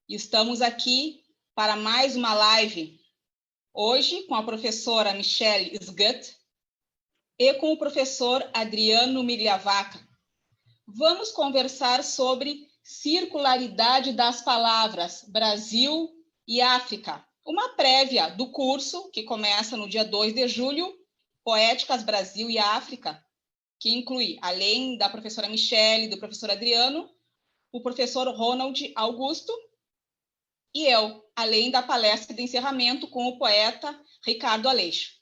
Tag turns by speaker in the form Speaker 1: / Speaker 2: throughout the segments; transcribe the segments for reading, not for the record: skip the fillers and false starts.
Speaker 1: Estamos aqui para mais uma live, hoje com a professora Michelle Sgut e com o professor Adriano Migliavacca. Vamos conversar sobre circularidade das palavras Brasil e África, uma prévia do curso que começa no dia 2 de julho, Poéticas Brasil e África, que inclui, além da professora Michelle e do professor Adriano, o professor Ronald Augusto e eu, além da palestra de encerramento com o poeta Ricardo Aleixo.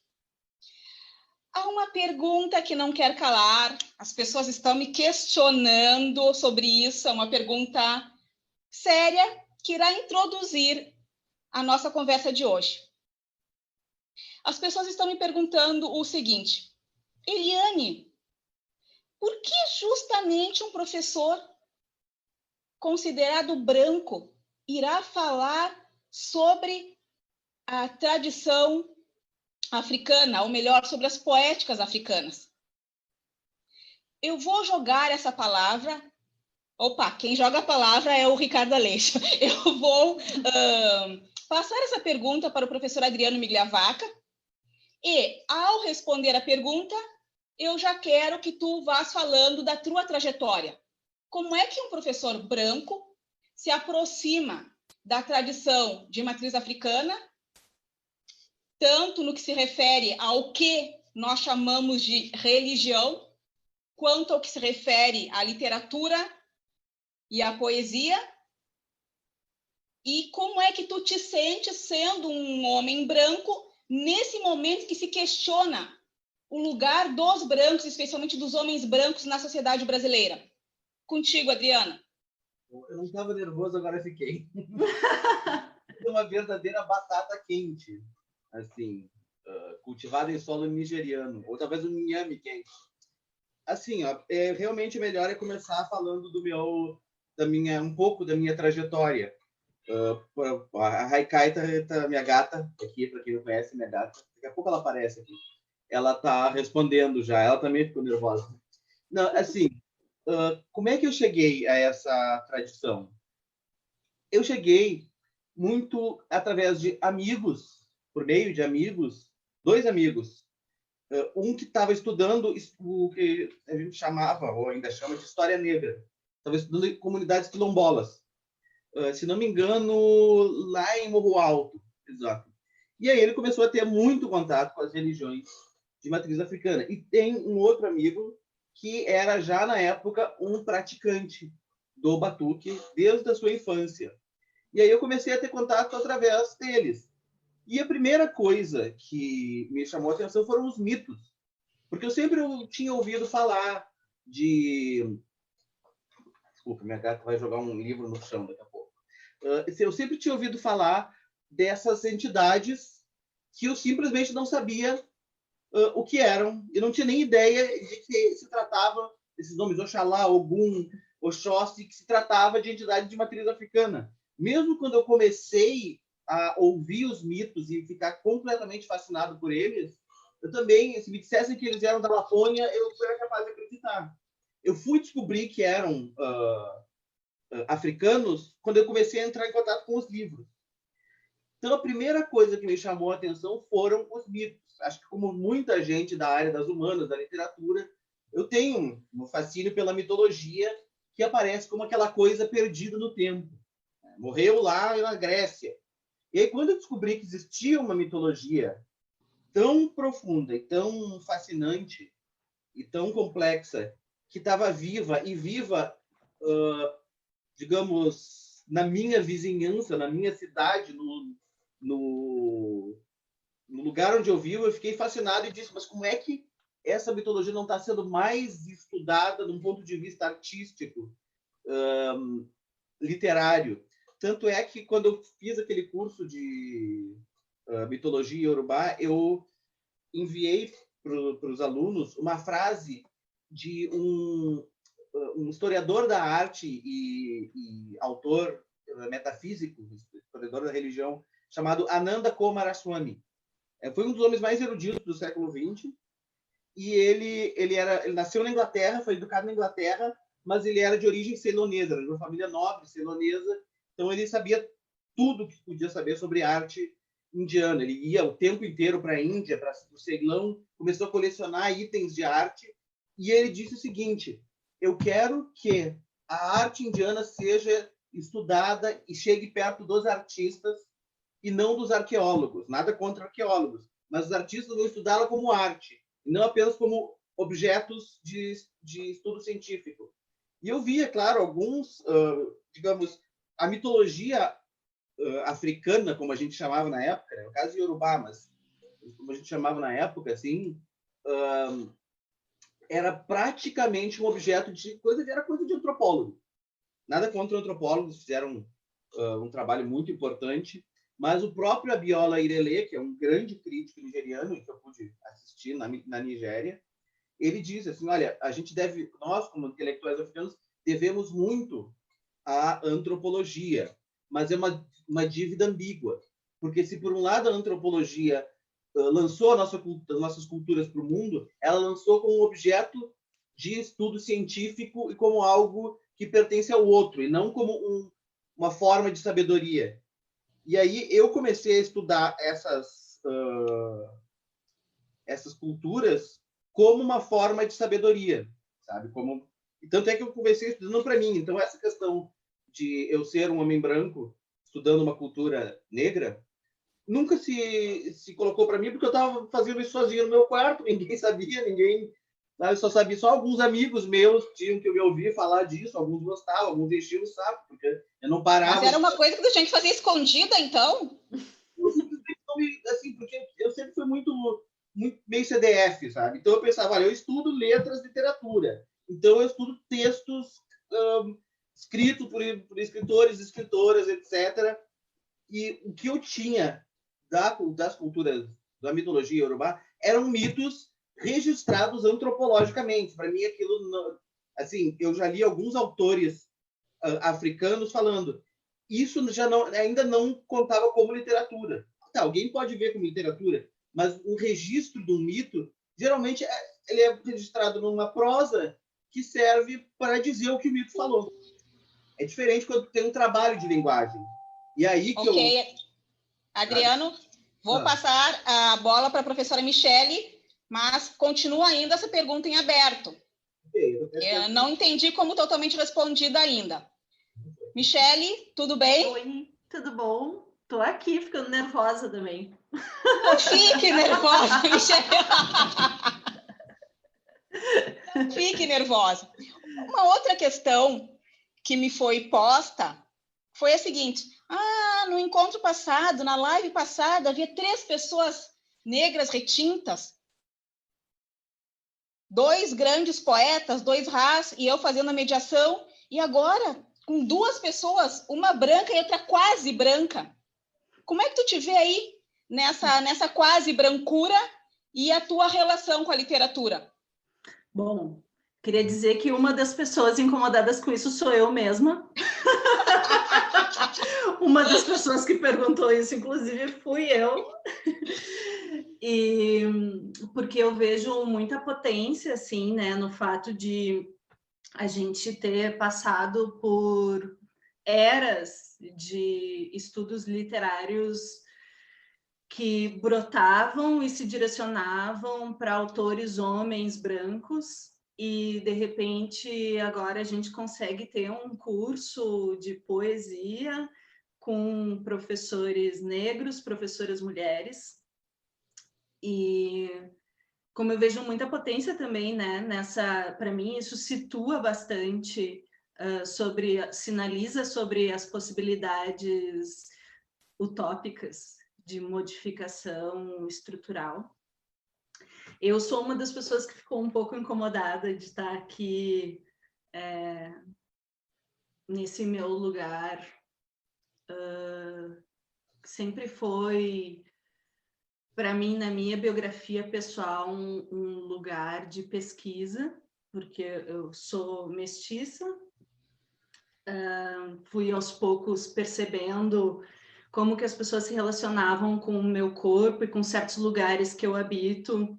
Speaker 1: Há uma pergunta que não quer calar, as pessoas estão me questionando sobre isso, é uma pergunta séria que irá introduzir a nossa conversa de hoje. As pessoas estão me perguntando o seguinte: Eliane, por que justamente um professor considerado branco irá falar sobre a tradição africana, ou melhor, sobre as poéticas africanas? Eu vou jogar essa palavra. Opa, quem joga a palavra é o Ricardo Aleixo. Eu vou passar essa pergunta para o professor Adriano Migliavacca e, ao responder a pergunta, eu já quero que tu vás falando da tua trajetória. Como é que um professor branco se aproxima da tradição de matriz africana, tanto no que se refere ao que nós chamamos de religião, quanto ao que se refere à literatura e à poesia? E como é que tu te sentes sendo um homem branco nesse momento que se questiona o lugar dos brancos, especialmente dos homens brancos na sociedade brasileira? Contigo, Adriana.
Speaker 2: Eu não estava nervoso, agora fiquei. É uma verdadeira batata quente, assim, cultivada em solo nigeriano, ou talvez um inhame quente. Assim, ó, realmente melhor é começar falando um pouco da minha trajetória. A Haikai tá minha gata aqui, para quem não conhece, minha gata. Daqui a pouco ela aparece aqui. Ela tá respondendo já, ela também ficou nervosa. Não, assim, como é que eu cheguei a essa tradição? Eu cheguei muito através de amigos, por meio de amigos, dois amigos. Um que estava estudando o que a gente chamava, ou ainda chama, de História Negra. Estava estudando em comunidades quilombolas. Se não me engano, lá em Morro Alto. Exato. E aí ele começou a ter muito contato com as religiões de matriz africana. E tem um outro amigo que era já, na época, um praticante do batuque desde a sua infância. E aí eu comecei a ter contato através deles. E a primeira coisa que me chamou a atenção foram os mitos. Porque eu sempre tinha ouvido falar de... Desculpa, minha gata vai jogar um livro no chão daqui a pouco. Eu sempre tinha ouvido falar dessas entidades que eu simplesmente não sabia o que eram. Eu não tinha nem ideia de que se tratava, esses nomes, Oxalá, Ogum, Oxóssi, que se tratava de entidade de matriz africana. Mesmo quando eu comecei a ouvir os mitos e ficar completamente fascinado por eles, eu também, se me dissessem que eles eram da Lapônia, eu era capaz de acreditar. Eu fui descobrir que eram africanos quando eu comecei a entrar em contato com os livros. Então, a primeira coisa que me chamou a atenção foram os mitos. Acho que, como muita gente da área das humanas, da literatura, eu tenho um fascínio pela mitologia que aparece como aquela coisa perdida no tempo. Morreu lá na Grécia. E aí, quando eu descobri que existia uma mitologia tão profunda e tão fascinante e tão complexa, que estava viva, digamos, na minha vizinhança, na minha cidade, no lugar onde eu vivo, eu fiquei fascinado e disse, mas como é que essa mitologia não está sendo mais estudada de um ponto de vista artístico, literário? Tanto é que, quando eu fiz aquele curso de mitologia iorubá, eu enviei para os alunos uma frase de um historiador da arte e autor metafísico, historiador da religião, chamado Ananda Coomaraswamy. Foi um dos homens mais eruditos do século XX, e ele nasceu na Inglaterra, foi educado na Inglaterra, mas ele era de origem ceilonesa, era de uma família nobre ceilonesa, então ele sabia tudo que podia saber sobre arte indiana. Ele ia o tempo inteiro para a Índia, para o Ceilão, começou a colecionar itens de arte, e ele disse o seguinte: eu quero que a arte indiana seja estudada e chegue perto dos artistas e não dos arqueólogos. Nada contra arqueólogos, mas os artistas vão estudá-la como arte, e não apenas como objetos de estudo científico. E eu via, claro, alguns, digamos, a mitologia africana, como a gente chamava na época, né? No caso de Yorubá, mas como a gente chamava na época, assim, era praticamente um objeto de coisa, era coisa de antropólogo. Nada contra antropólogos, fizeram um trabalho muito importante, mas o próprio Abiola Irele, que é um grande crítico nigeriano, que eu pude assistir na Nigéria, ele diz assim: olha, a gente deve, nós como intelectuais africanos, devemos muito à antropologia, mas é uma dívida ambígua, porque se por um lado a antropologia lançou as nossas culturas para o mundo, ela lançou como um objeto de estudo científico e como algo que pertence ao outro, e não como uma forma de sabedoria. E aí eu comecei a estudar essas culturas como uma forma de sabedoria, sabe? E tanto é que eu comecei estudando para mim. Então, essa questão de eu ser um homem branco estudando uma cultura negra nunca se colocou para mim, porque eu estava fazendo isso sozinho no meu quarto, ninguém sabia, eu só sabia, só alguns amigos meus tinham que me ouvir falar disso, alguns gostavam, alguns enchiam o saco, porque eu não parava.
Speaker 1: Mas era uma coisa que tu tinha que fazer escondida, então?
Speaker 2: Eu simplesmente não me, assim, porque eu sempre fui muito meio CDF, sabe? Então eu pensava, olha, eu estudo letras, literatura, então eu estudo textos escritos por escritores, escritoras, etc. E o que eu tinha das culturas da mitologia iorubá eram mitos registrados antropologicamente. Para mim, aquilo não, assim, eu já li alguns autores africanos falando isso já não, ainda não contava como literatura. Tá, alguém pode ver como literatura, mas um registro de um mito geralmente ele é registrado numa prosa que serve para dizer o que o mito falou. É diferente quando tem um trabalho de linguagem. E aí que
Speaker 1: Ok. Adriano, vou passar a bola para a professora Michele, mas continua ainda essa pergunta em aberto. Eu não entendi como totalmente respondida ainda. Michele, tudo bem?
Speaker 3: Oi, tudo bom? Tô aqui ficando nervosa também.
Speaker 1: Não fique nervosa, Michele. Não fique nervosa. Uma outra questão que me foi posta foi a seguinte: no encontro passado, na live passada, havia 3 pessoas negras retintas, 2 grandes poetas, 2 Rás, e eu fazendo a mediação, e agora, com 2 pessoas, uma branca e outra quase branca. Como é que tu te vê aí nessa quase brancura e a tua relação com a literatura?
Speaker 3: Bom, queria dizer que uma das pessoas incomodadas com isso sou eu mesma. Uma das pessoas que perguntou isso, inclusive, fui eu. E porque eu vejo muita potência, assim, né, no fato de a gente ter passado por eras de estudos literários que brotavam e se direcionavam para autores homens brancos, e de repente agora a gente consegue ter um curso de poesia com professores negros, professoras mulheres, e como eu vejo muita potência também, né, para mim isso situa bastante sinaliza sobre as possibilidades utópicas de modificação estrutural. Eu sou uma das pessoas que ficou um pouco incomodada de estar aqui nesse meu lugar. Sempre foi, para mim, na minha biografia pessoal, um lugar de pesquisa, porque eu sou mestiça. Fui aos poucos percebendo como que as pessoas se relacionavam com o meu corpo e com certos lugares que eu habito,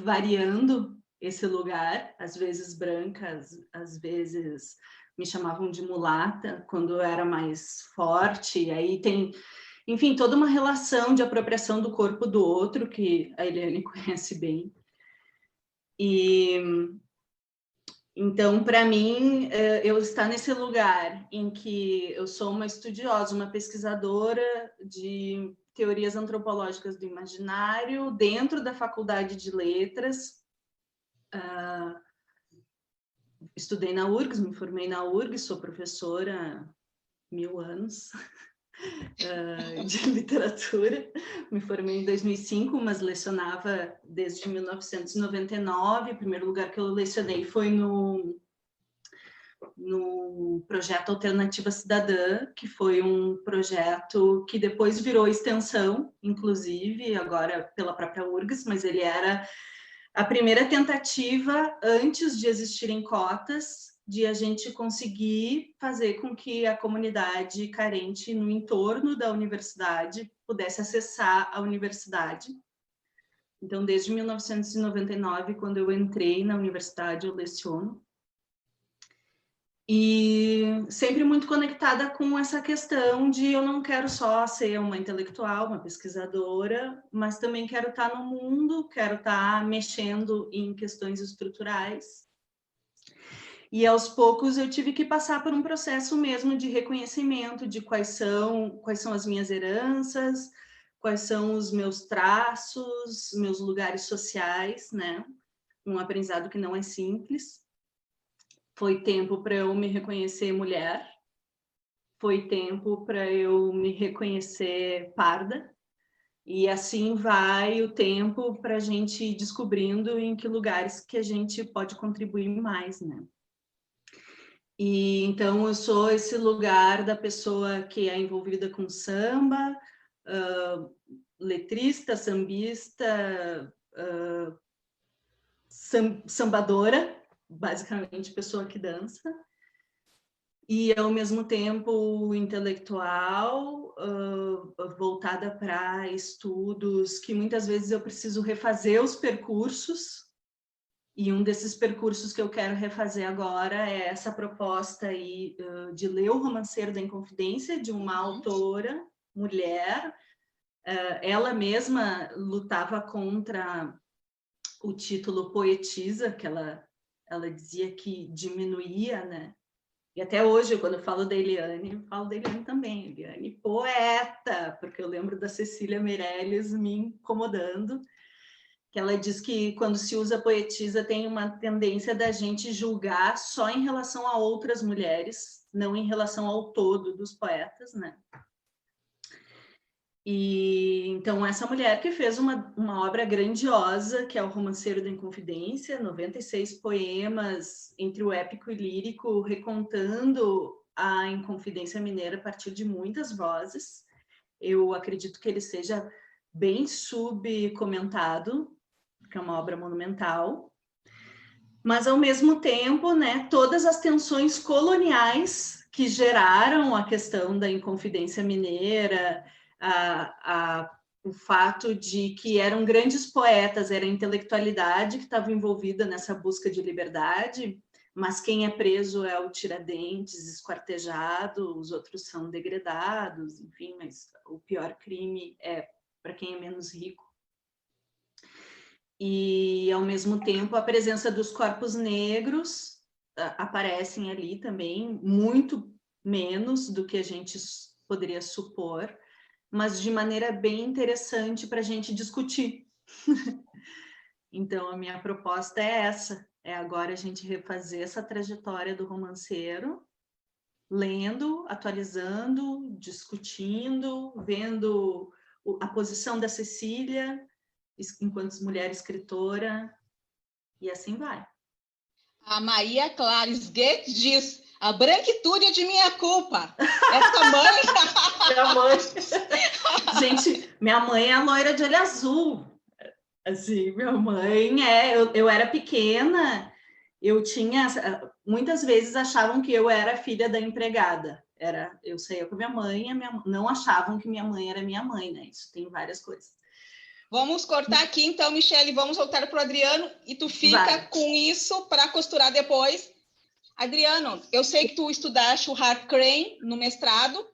Speaker 3: variando esse lugar, às vezes branca, às vezes me chamavam de mulata quando eu era mais forte. Aí tem, enfim, toda uma relação de apropriação do corpo do outro que a Eliane conhece bem. E então, para mim, eu estar nesse lugar em que eu sou uma estudiosa, uma pesquisadora de teorias antropológicas do imaginário dentro da Faculdade de Letras. Estudei na URGS, me formei na URGS, sou professora há 1000 anos de literatura. Me formei em 2005, mas lecionava desde 1999. O primeiro lugar que eu lecionei foi no projeto Alternativa Cidadã, que foi um projeto que depois virou extensão, inclusive, agora pela própria URGS, mas ele era a primeira tentativa, antes de existirem cotas, de a gente conseguir fazer com que a comunidade carente no entorno da universidade pudesse acessar a universidade. Então, desde 1999, quando eu entrei na universidade, eu leciono. E sempre muito conectada com essa questão de eu não quero só ser uma intelectual, uma pesquisadora, mas também quero estar no mundo, quero estar mexendo em questões estruturais. E aos poucos eu tive que passar por um processo mesmo de reconhecimento de quais são as minhas heranças, quais são os meus traços, meus lugares sociais, né? Um aprendizado que não é simples. Foi tempo para eu me reconhecer mulher, foi tempo para eu me reconhecer parda, e assim vai o tempo para a gente ir descobrindo em que lugares que a gente pode contribuir mais, né? E então eu sou esse lugar da pessoa que é envolvida com samba, letrista, sambista, sambadora, basicamente pessoa que dança, e ao mesmo tempo intelectual, voltada para estudos que muitas vezes eu preciso refazer os percursos, e um desses percursos que eu quero refazer agora é essa proposta aí de ler O Romanceiro da Inconfidência, de uma autora, mulher. Ela mesma lutava contra o título poetisa, que ela dizia que diminuía, né? E até hoje, quando eu falo da Eliane, eu falo da Eliane também. Eliane, poeta, porque eu lembro da Cecília Meirelles me incomodando, que ela diz que quando se usa poetisa tem uma tendência da gente julgar só em relação a outras mulheres, não em relação ao todo dos poetas, né? E então essa mulher que fez uma obra grandiosa, que é O Romanceiro da Inconfidência, 96 poemas entre o épico e lírico, recontando a Inconfidência Mineira a partir de muitas vozes. Eu acredito que ele seja bem subcomentado, porque é uma obra monumental. Mas, ao mesmo tempo, né, todas as tensões coloniais que geraram a questão da Inconfidência Mineira, o fato de que eram grandes poetas, era a intelectualidade que estava envolvida nessa busca de liberdade, mas quem é preso é o Tiradentes, esquartejado, os outros são degredados, enfim, mas o pior crime é para quem é menos rico. E, ao mesmo tempo, a presença dos corpos negros aparecem ali também, muito menos do que a gente poderia supor, mas de maneira bem interessante para a gente discutir. Então, a minha proposta é essa, é agora a gente refazer essa trajetória do romanceiro, lendo, atualizando, discutindo, vendo a posição da Cecília enquanto mulher escritora, e assim vai.
Speaker 1: A Maria Clares Goethe diz: a branquitude é de minha culpa. Essa mãe...
Speaker 3: Minha mãe... Gente, minha mãe é a loira de olho azul. Assim, minha mãe é... Eu era pequena, eu tinha... Muitas vezes achavam que eu era filha da empregada. Eu saía com a minha mãe, não achavam que minha mãe era minha mãe, né? Isso tem várias coisas.
Speaker 1: Vamos cortar aqui, então, Michele, vamos voltar para o Adriano, e tu fica com isso para costurar depois. Adriano, eu sei que tu estudaste o Hart Crane no mestrado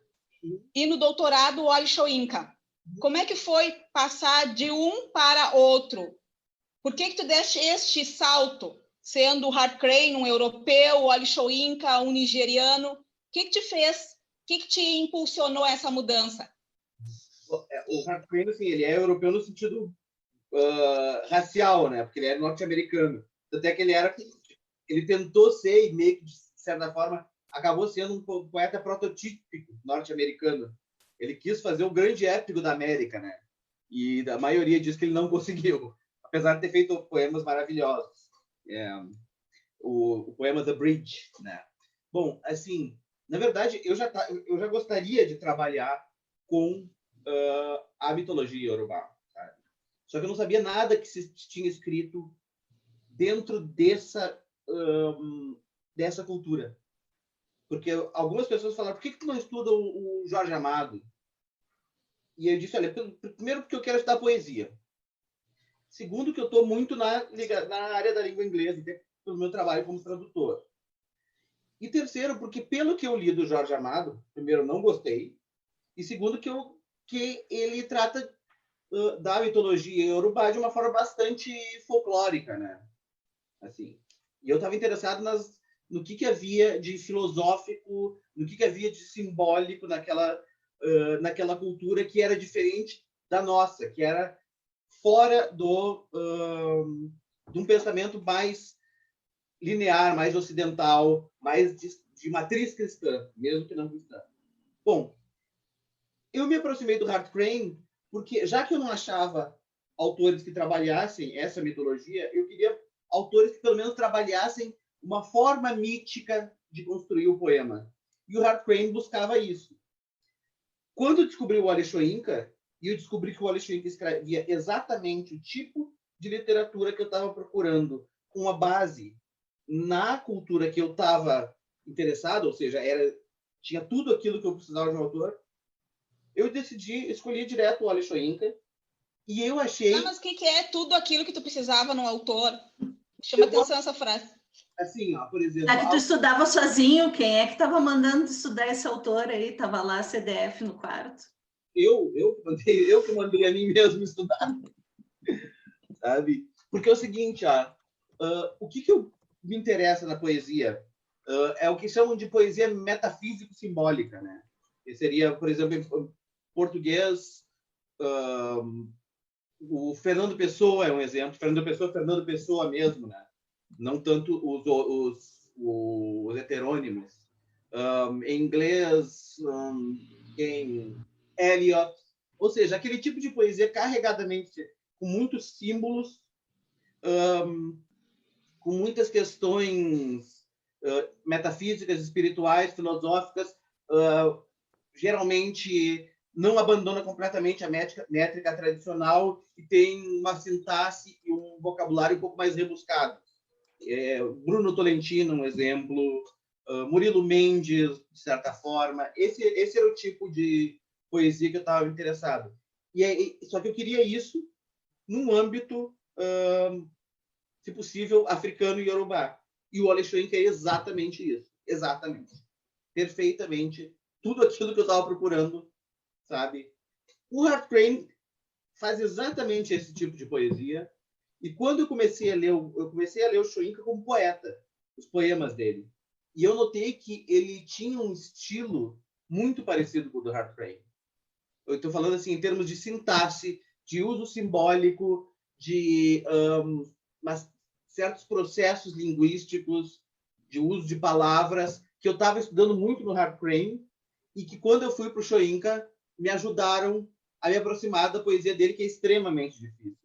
Speaker 1: e no doutorado o Wally Soyinka. Como é que foi passar de um para outro? Por que tu deste este salto, sendo o Hart Crane um europeu, o Wally Soyinka um nigeriano? O que te fez? O que te impulsionou essa mudança?
Speaker 2: O Hart Crane, assim, ele é europeu no sentido racial, né? Porque ele é norte-americano. Até que ele tentou ser, e meio que, de certa forma, acabou sendo um poeta prototípico norte-americano. Ele quis fazer o grande épico da América, né? E a maioria diz que ele não conseguiu, apesar de ter feito poemas maravilhosos. O poema The Bridge, né? Bom, assim, na verdade, eu já gostaria de trabalhar com a mitologia iorubá, sabe? Só que eu não sabia nada que se tinha escrito dentro dessa cultura. Porque algumas pessoas falaram, por que tu não estuda o Jorge Amado? E eu disse, olha, primeiro porque eu quero estudar poesia. Segundo, que eu estou muito na área da língua inglesa, pelo meu trabalho como tradutor. E terceiro, porque pelo que eu li do Jorge Amado, primeiro, não gostei. E segundo, que ele trata da mitologia iorubá de uma forma bastante folclórica, né? Assim. E eu estava interessado no que havia de filosófico, no que havia de simbólico naquela cultura que era diferente da nossa, que era fora de um pensamento mais linear, mais ocidental, mais de matriz cristã, mesmo que não cristã. Bom, eu me aproximei do Hart Crane porque, já que eu não achava autores que trabalhassem essa mitologia, eu queria autores que pelo menos trabalhassem uma forma mítica de construir o poema. E o Hart Crane buscava isso. Quando eu descobri o Wally Soyinka, e eu descobri que o Wally Soyinka escrevia exatamente o tipo de literatura que eu estava procurando, com a base na cultura que eu estava interessado, ou seja, tinha tudo aquilo que eu precisava de um autor, eu escolhi direto o Wally Soyinka, e eu achei...
Speaker 1: mas o que é tudo aquilo que tu precisava no autor? Chama atenção essa frase.
Speaker 2: Assim, ó, por exemplo...
Speaker 3: Já que tu estudava sozinho, quem é que estava mandando estudar esse autor aí? Estava lá CDF no quarto?
Speaker 2: Eu que mandei a mim mesmo estudar. Sabe? Porque é o seguinte, o que me interessa na poesia é o que chamam de poesia metafísico-simbólica, né? Que seria, por exemplo, em português, o Fernando Pessoa é um exemplo. Fernando Pessoa mesmo, né? Não tanto os heterônimos. Em inglês, em Eliot. Ou seja, aquele tipo de poesia carregadamente com muitos símbolos, com muitas questões metafísicas, espirituais, filosóficas, geralmente não abandona completamente a métrica tradicional e tem uma sintaxe e um vocabulário um pouco mais rebuscado. Bruno Tolentino, um exemplo, Murilo Mendes, de certa forma. Esse era o tipo de poesia que eu estava interessado. Só que eu queria isso num âmbito, se possível, africano e iorubá. E o Wally Soyinka é exatamente isso. Exatamente. Perfeitamente. Tudo aquilo que eu estava procurando, sabe? O Hart Crane faz exatamente esse tipo de poesia. E quando eu comecei a ler o Soyinka como poeta, os poemas dele. E eu notei que ele tinha um estilo muito parecido com o do Hart Crane. Eu estou falando assim em termos de sintaxe, de uso simbólico, de certos processos linguísticos, de uso de palavras, que eu estava estudando muito no Hart Crane, e que quando eu fui para o Soyinka, me ajudaram a me aproximar da poesia dele, que é extremamente difícil.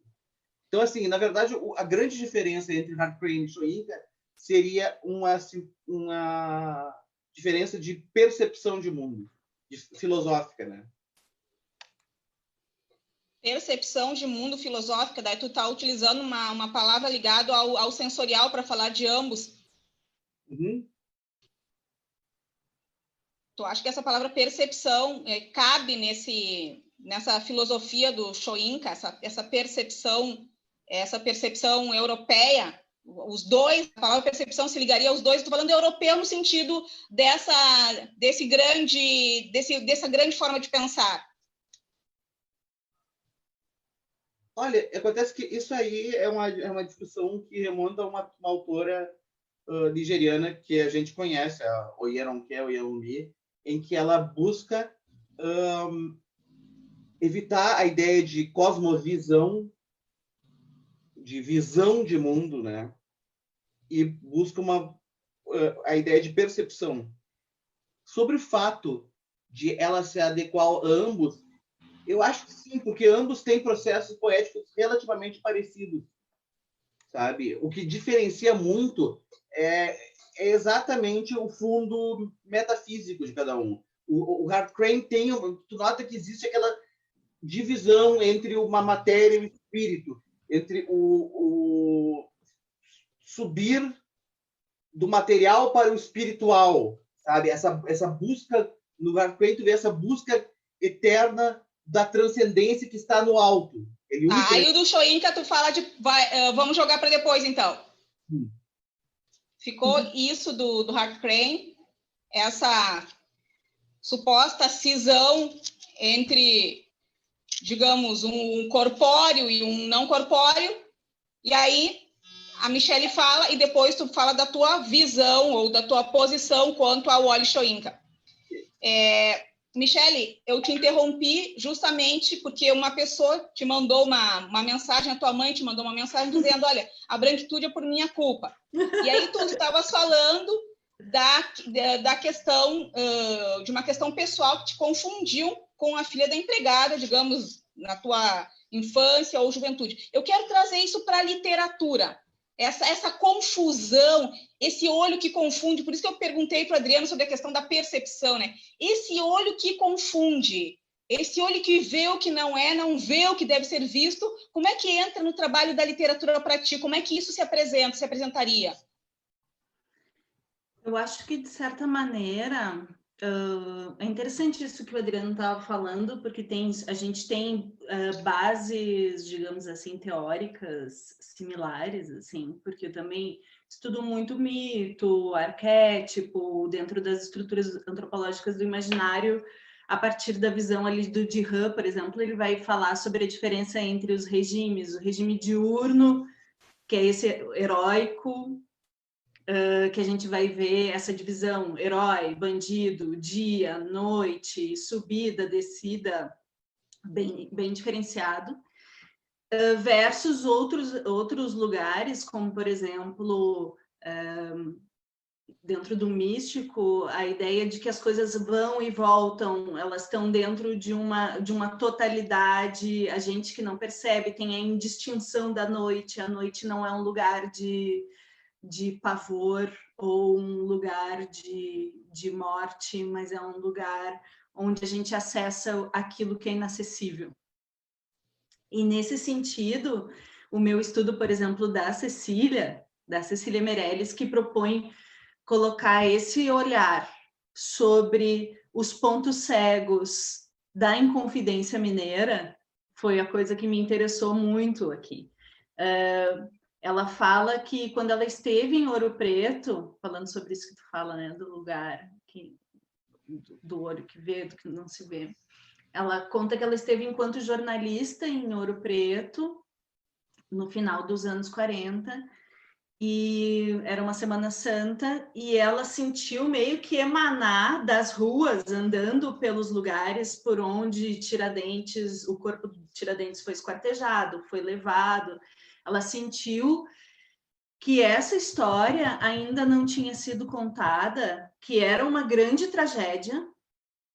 Speaker 2: Então, assim, na verdade, a grande diferença entre Hart Crane e Soyinka seria uma diferença de percepção de mundo, filosófica, né?
Speaker 1: Percepção de mundo filosófica, daí tu tá utilizando uma palavra ligada ao sensorial para falar de ambos.
Speaker 2: Uhum.
Speaker 1: Tu acha que essa palavra percepção cabe nessa filosofia do Soyinka, essa percepção europeia os dois, a palavra percepção se ligaria aos dois. Estou falando europeu no sentido dessa grande forma de pensar.
Speaker 2: Olha, acontece que isso aí é uma discussão que remonta a uma autora nigeriana que a gente conhece, a Oyeronke Oyelumi, em que ela busca evitar a ideia de cosmovisão, de visão de mundo, né? E busca a ideia de percepção. Sobre o fato de ela se adequar a ambos, eu acho que sim, porque ambos têm processos poéticos relativamente parecidos, sabe? O que diferencia muito é exatamente o fundo metafísico de cada um. O Hart Crane tem, tu nota que existe aquela divisão entre uma matéria e o espírito, entre o subir do material para o espiritual, sabe? Essa busca, no Hart Crane, tu vê essa busca eterna da transcendência que está no alto.
Speaker 1: Aí o do Soyinka tu fala de... vamos jogar para depois, então. Ficou isso do Hart Crane, essa suposta cisão entre, digamos, um corpóreo e um não corpóreo, e aí a Michelle fala, e depois tu fala da tua visão ou da tua posição quanto ao Wole Soyinka. Michelle, eu te interrompi justamente porque uma pessoa te mandou uma mensagem, a tua mãe te mandou uma mensagem dizendo, olha, a branquitude é por minha culpa. E aí tu estavas falando da questão, de uma questão pessoal que te confundiu com a filha da empregada, digamos, na tua infância ou juventude. Eu quero trazer isso para a literatura. Essa confusão, esse olho que confunde, por isso que eu perguntei para o Adriano sobre a questão da percepção, né? Esse olho que confunde, esse olho que vê o que não é, não vê o que deve ser visto, como é que entra no trabalho da literatura para ti? Como é que isso se apresentaria?
Speaker 3: Eu acho que, de certa maneira, é interessante isso que o Adriano estava falando, porque a gente tem bases, digamos assim, teóricas similares, assim, porque eu também estudo muito mito, arquétipo, dentro das estruturas antropológicas do imaginário, a partir da visão ali do Dihan, por exemplo, ele vai falar sobre a diferença entre os regimes, o regime diurno, que é esse heróico, que a gente vai ver essa divisão, herói, bandido, dia, noite, subida, descida, bem diferenciado, versus outros lugares, como, por exemplo, dentro do místico, a ideia de que as coisas vão e voltam, elas estão dentro de uma totalidade, a gente que não percebe, tem a indistinção da noite, a noite não é um lugar de pavor ou um lugar de morte, mas é um lugar onde a gente acessa aquilo que é inacessível. E nesse sentido, o meu estudo, por exemplo, da Cecília Meirelles, que propõe colocar esse olhar sobre os pontos cegos da Inconfidência Mineira, foi a coisa que me interessou muito aqui. Ela fala que quando ela esteve em Ouro Preto, falando sobre isso que tu fala, né, do lugar do olho que vê, do que não se vê, ela conta que ela esteve enquanto jornalista em Ouro Preto, no final dos anos 40, e era uma Semana Santa, e ela sentiu meio que emanar das ruas, andando pelos lugares por onde o corpo de Tiradentes foi esquartejado, foi levado. Ela sentiu que essa história ainda não tinha sido contada, que era uma grande tragédia,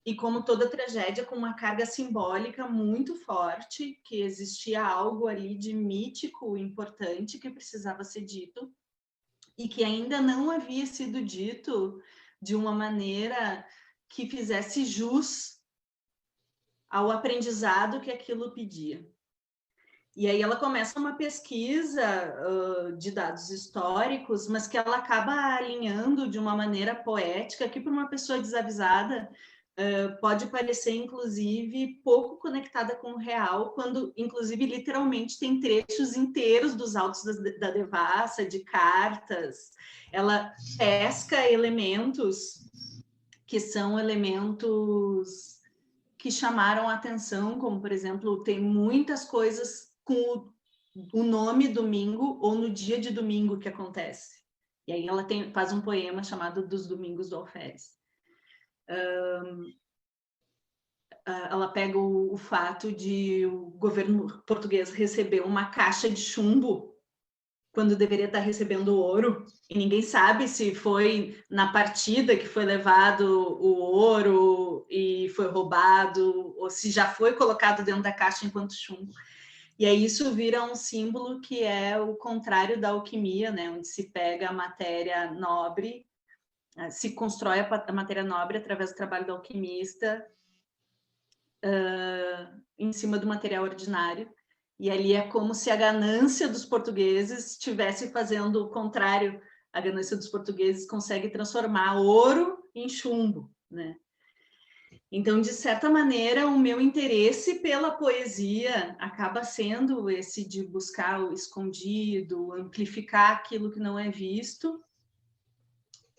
Speaker 3: e como toda tragédia, com uma carga simbólica muito forte, que existia algo ali de mítico importante que precisava ser dito, e que ainda não havia sido dito de uma maneira que fizesse jus ao aprendizado que aquilo pedia. E aí ela começa uma pesquisa de dados históricos, mas que ela acaba alinhando de uma maneira poética, que para uma pessoa desavisada pode parecer, inclusive, pouco conectada com o real, quando, inclusive, literalmente tem trechos inteiros dos autos da devassa, de cartas. Ela pesca elementos que são elementos que chamaram a atenção, como, por exemplo, tem muitas coisas com o nome domingo ou no dia de domingo que acontece. E aí ela faz um poema chamado Dos Domingos do Alferes. Ela pega o fato de o governo português receber uma caixa de chumbo quando deveria estar recebendo ouro, e ninguém sabe se foi na partida que foi levado o ouro e foi roubado, ou se já foi colocado dentro da caixa enquanto chumbo. E aí isso vira um símbolo que é o contrário da alquimia, né? Onde se pega a matéria nobre, se constrói a matéria nobre através do trabalho do alquimista, em cima do material ordinário. E ali é como se a ganância dos portugueses estivesse fazendo o contrário. A ganância dos portugueses consegue transformar ouro em chumbo, né? Então, de certa maneira, o meu interesse pela poesia acaba sendo esse de buscar o escondido, amplificar aquilo que não é visto.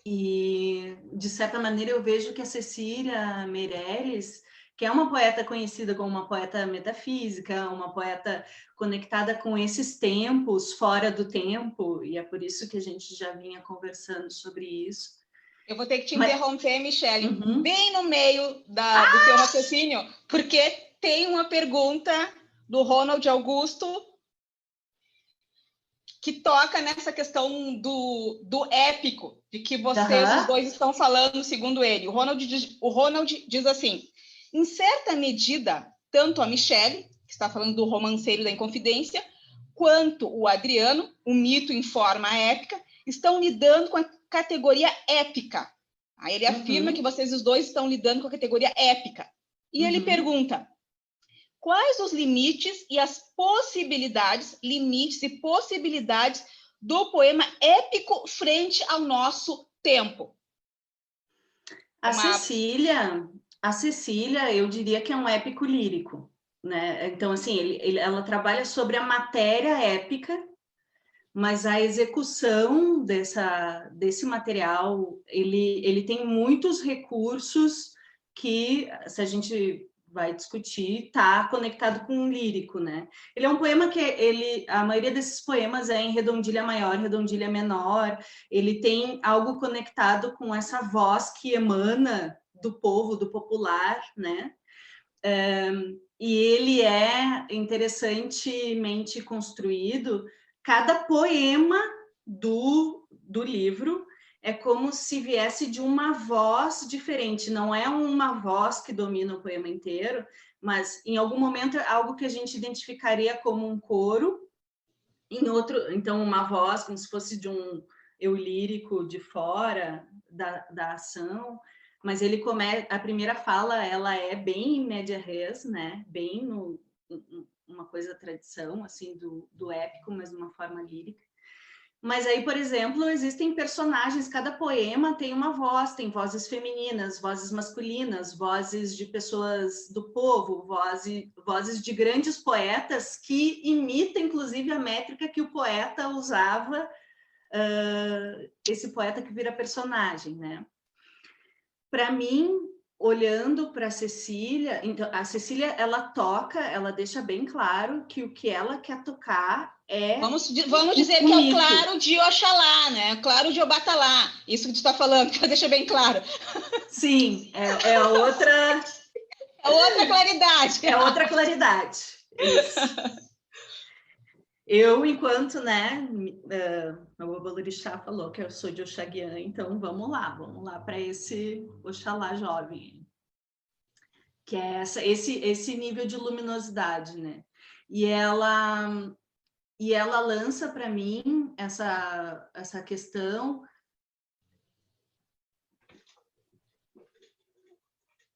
Speaker 3: E, de certa maneira, eu vejo que a Cecília Meirelles, que é uma poeta conhecida como uma poeta metafísica, uma poeta conectada com esses tempos, fora do tempo, e é por isso que a gente já vinha conversando sobre isso.
Speaker 1: Eu vou ter que te interromper, Michele, bem no meio do teu raciocínio, porque tem uma pergunta do Ronald Augusto que toca nessa questão do épico, de que vocês os dois estão falando, segundo ele. O Ronald diz assim: em certa medida, tanto a Michele, que está falando do Romanceiro da Inconfidência, quanto o Adriano, o mito em forma épica, estão lidando com a categoria épica. Aí ele afirma que vocês os dois estão lidando com a categoria épica. E ele pergunta: quais os limites e as possibilidades, do poema épico frente ao nosso tempo?
Speaker 3: A Cecília, eu diria que é um épico lírico, né? Então, assim, ela trabalha sobre a matéria épica, mas a execução desse material, ele tem muitos recursos que, se a gente vai discutir, está conectado com o lírico, né? Ele é um poema que a maioria desses poemas é em redondilha maior, redondilha menor, ele tem algo conectado com essa voz que emana do povo, do popular, né? E ele é interessantemente construído. Cada poema do livro é como se viesse de uma voz diferente, não é uma voz que domina o poema inteiro, mas em algum momento é algo que a gente identificaria como um coro, em outro, então uma voz como se fosse de um eu lírico de fora da ação, mas a primeira fala, ela é bem em média res, né? Bem uma coisa tradição, assim, do épico, mas de uma forma lírica. Mas aí, por exemplo, existem personagens, cada poema tem uma voz, tem vozes femininas, vozes masculinas, vozes de pessoas do povo, vozes de grandes poetas que imitam, inclusive, a métrica que o poeta usava, esse poeta que vira personagem, né? Para mim, olhando para a Cecília, então, a Cecília, ela deixa bem claro que o que ela quer tocar é...
Speaker 1: Vamos dizer que é o claro de Oxalá, né? Claro de Obatalá. Isso que tu está falando, que ela deixa bem claro.
Speaker 3: Sim, é outra...
Speaker 1: É outra claridade.
Speaker 3: É outra claridade. Isso. Eu, enquanto, né, o Obalorixá falou que eu sou de Oxaguian, então vamos lá para esse Oxalá jovem, que é esse nível de luminosidade, né? E ela lança para mim essa questão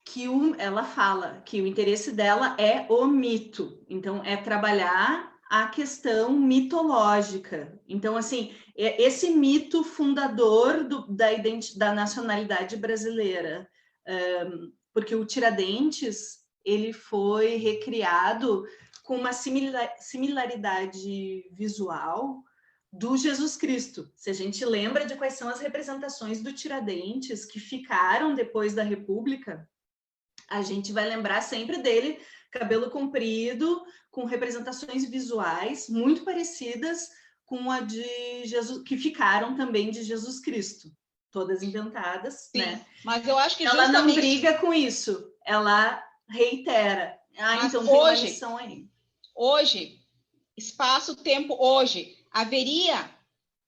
Speaker 3: que ela fala que o interesse dela é o mito, então é trabalhar a questão mitológica. Então, assim, esse mito fundador da nacionalidade brasileira. porque o Tiradentes ele foi recriado com uma similaridade visual do Jesus Cristo. Se a gente lembra de quais são as representações do Tiradentes que ficaram depois da República, a gente vai lembrar sempre dele, cabelo comprido, com representações visuais muito parecidas com a de Jesus, que ficaram também de Jesus Cristo, todas inventadas,
Speaker 1: Sim,
Speaker 3: né?
Speaker 1: mas eu acho que
Speaker 3: ela
Speaker 1: justamente...
Speaker 3: não briga com isso, ela reitera. Então tem uma missão aí.
Speaker 1: Hoje, espaço-tempo hoje, haveria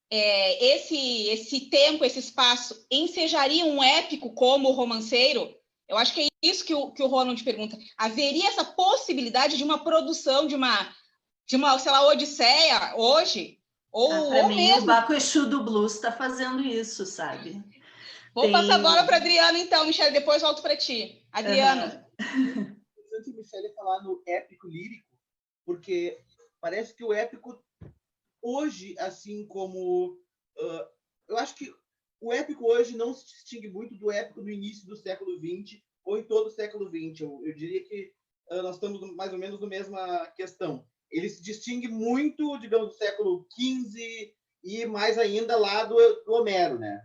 Speaker 1: esse tempo, esse espaço, ensejaria um épico como o Romanceiro? Eu acho que é isso que o Ronald pergunta. Haveria essa possibilidade de uma produção, de uma sei lá, Odisseia hoje?
Speaker 3: Para mim, mesmo... o Baco Exu do Blues está fazendo isso, sabe?
Speaker 1: Vou passar a bola para a Adriana, então, Michele, depois volto para ti. Adriana.
Speaker 2: É interessante a Michele falar no épico lírico, porque parece que o épico, hoje, assim como... eu acho que o épico hoje não se distingue muito do épico no início do século XX ou em todo o século XX. Eu diria que nós estamos mais ou menos na mesma questão. Ele se distingue muito, digamos, do século XV e mais ainda lá do Homero, né?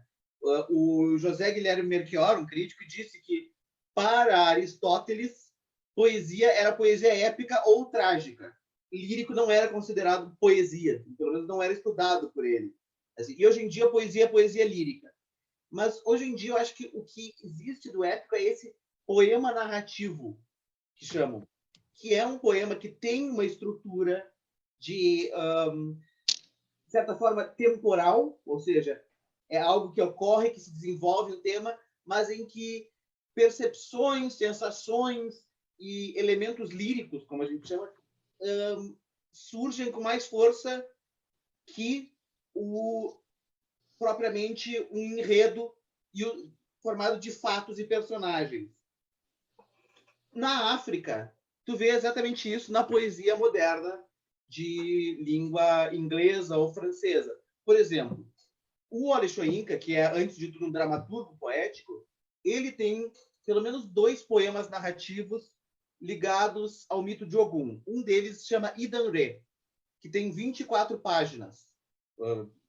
Speaker 2: O José Guilherme Melchior, um crítico, disse que para Aristóteles poesia era poesia épica ou trágica. Lírico não era considerado poesia, pelo menos não era estudado por ele. Assim, e hoje em dia a poesia é poesia lírica. Mas hoje em dia eu acho que o que existe do épico é esse poema narrativo, que chamam, que é um poema que tem uma estrutura de certa forma temporal, ou seja, é algo que ocorre, que se desenvolve o tema, mas em que percepções, sensações e elementos líricos, como a gente chama, surgem com mais força que propriamente um enredo formado de fatos e personagens. Na África, tu vê exatamente isso na poesia moderna de língua inglesa ou francesa. Por exemplo, o Wole Soyinka, que é, antes de tudo, um dramaturgo poético, ele tem pelo menos 2 poemas narrativos ligados ao mito de Ogum. Um deles se chama Idanre, que tem 24 páginas.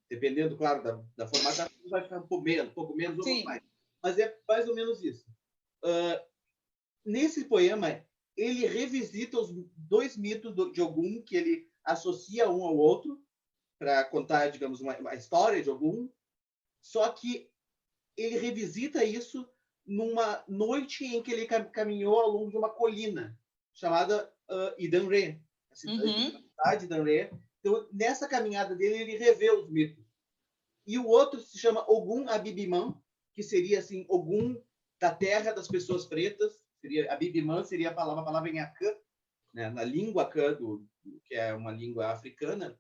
Speaker 2: Dependendo, claro, da formatação, vai ficar um pouco menos ou um pouco mais. Mas é mais ou menos isso. Nesse poema, ele revisita os 2 mitos de Ogum, que ele associa um ao outro, para contar, digamos, uma história de Ogum. Só que ele revisita isso numa noite em que ele caminhou ao longo de uma colina, chamada Idanre, a cidade de Idanre. Então, nessa caminhada dele, ele revê os mitos. E o outro se chama Ogum Abibiman, que seria assim, Ogum da terra das pessoas pretas. Abibiman seria uma palavra em Akã, né, na língua Akã, que é uma língua africana,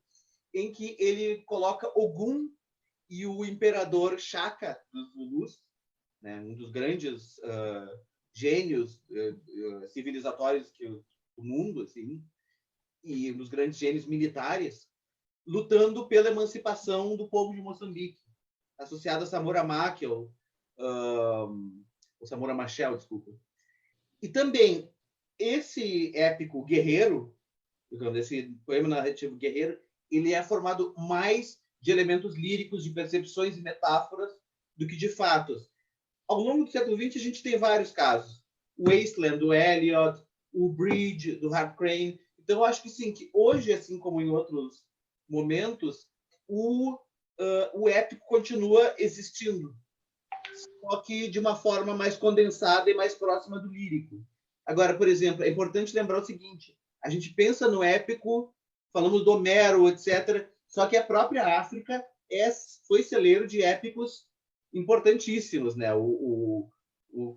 Speaker 2: em que ele coloca Ogum e o imperador Shaka dos Zulus, né, um dos grandes gênios civilizatórios do mundo, assim, e um dos grandes gênios militares, lutando pela emancipação do povo de Moçambique, associado a Samora Machel, ou Samora Machel, desculpa. E também esse épico guerreiro, esse poema narrativo guerreiro, ele é formado mais de elementos líricos, de percepções e metáforas, do que de fatos. Ao longo do século XX, a gente tem vários casos. O Wasteland, do Eliot, o Bridge, do Hart Crane. Então, eu acho que sim, que hoje, assim como em outros momentos, o épico continua existindo, só que de uma forma mais condensada e mais próxima do lírico. Agora, por exemplo, é importante lembrar o seguinte: a gente pensa no épico, falamos do Homero, etc., só que a própria África foi celeiro de épicos importantíssimos, né? O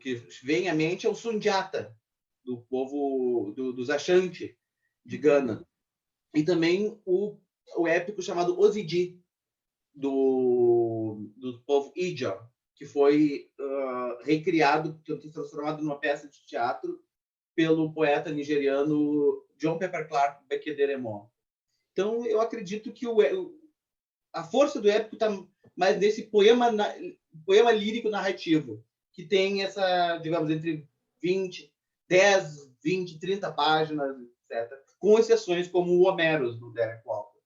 Speaker 2: que vem à mente é o Sundiata, do povo dos Ashanti, de Gana. E também o épico chamado Osidi, do povo Ijaw, que foi recriado, transformado numa peça de teatro pelo poeta nigeriano John Pepper Clark Bekedere-Moh. Então, eu acredito que a força do épico está mais nesse poema lírico narrativo, que tem essa, digamos, entre 20, 10, 20, 30 páginas, etc. Com exceções como o Homeros, do Derek Walker.